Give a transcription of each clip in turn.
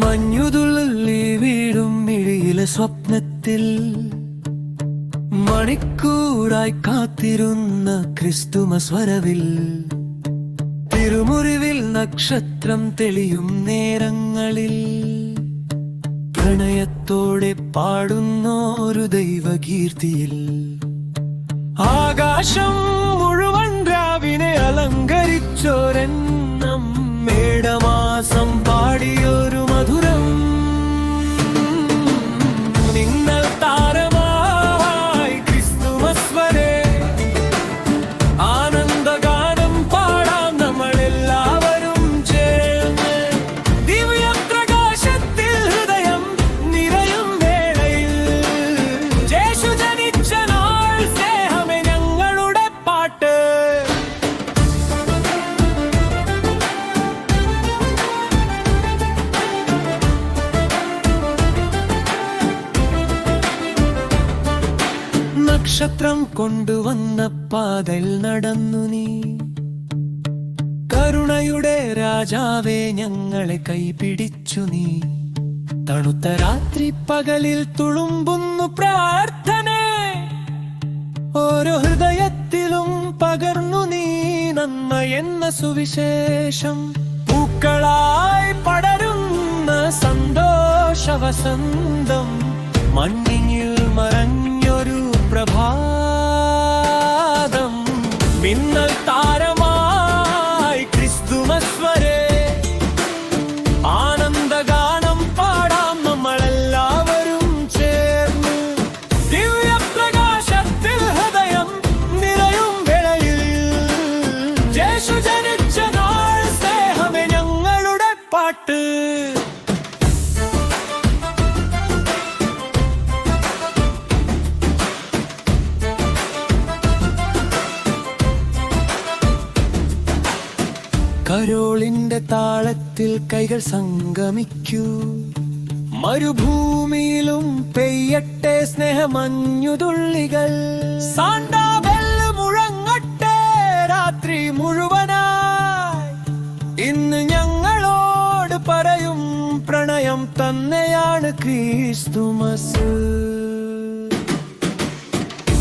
മഞ്ഞുതുള്ളി വീഴും മിഴിയിലെ സ്വപ്നത്തിൽ മണിക്കൂറായി കാത്തിരുന്ന ക്രിസ്തുമസ് വരവിൽ തിരുമുറിവിൽ നക്ഷത്രം തെളിയും നേരങ്ങളിൽ പ്രണയത്തോടെ പാടുന്നൊരു ദൈവകീർത്തിയിൽ ആകാശം മുഴുവൻ രാവിനെ അലങ്കരിച്ചോരെണ്ണം മേടമാസം പാടിയൊരു മധുരം നിങ്ങൾ താരമായി ക്രിസ്തുമസ് വരെ ആനന്ദഗാനം പാടാം നമ്മളെല്ലാവരും ചേർന്ന് ദിവ്യപ്രകാശത്തിൽ ഹൃദയം നിറയും വേളയിൽ യേശു ജനിച്ച നാൾ സ്നേഹമേ ഞങ്ങളുടെ പാട്ട്. നക്ഷത്രം കൊണ്ടുവന്ന പാതയിൽ നടന്നു നീ, കരുണയുടെ രാജാവേ ഞങ്ങളെ കൈപിടിച്ചു നീ. തണുത്ത രാത്രി പകലിൽ തുളുമ്പുന്നു പ്രാർത്ഥന, ഓരോ ഹൃദയത്തിലും പകർന്നു നീ നന്മ എന്ന സുവിശേഷം. പൂക്കളായി പടരുന്ന സന്തോഷ വസന്തം മണ്ണിൽ മറഞ്ഞൊരു പ്രഭാതം. മിന്നൽ താരമായി ക്രിസ്തുമസ് വരെ ആനന്ദഗാനം പാടാം നമ്മളെല്ലാവരും ചേർന്ന് ദിവ്യപ്രകാശത്തിൽ ഹൃദയം നിറയും വേളയിൽ യേശു ജനിച്ച നാൾ സ്നേഹമേ ഞങ്ങളുടെ പാട്ട്. കരോളിന്റെ താളത്തിൽ കൈകൾ സംഗമിക്കൂ, മരുഭൂമിയിലും പെയ്യട്ടെ സ്നേഹമഞ്ഞുതുള്ളികൾ. സാന്റാ ബെല്ല് മുഴങ്ങട്ടെ രാത്രി മുഴുവനായി, ഇന്ന് ഞങ്ങളോട് പറയും പ്രണയം തന്നെയാണ് ക്രിസ്തുമസ്.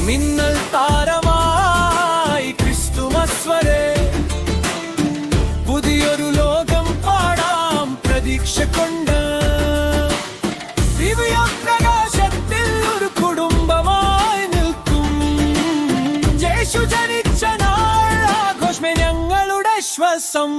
മിന്നൽ താരമായി ക്രിസ്തുമസ് വരെ പുതിയൊരു ലോകം പാടാം പ്രതീക്ഷ കൊണ്ട്. ദിവ്യപ്രകാശത്തിൽ ഒരു കുടുംബമായി നിൽക്കും യേശു ജനിച്ച നാൾ ആഘോഷമേ ഞങ്ങളുടെ ശ്വാസം.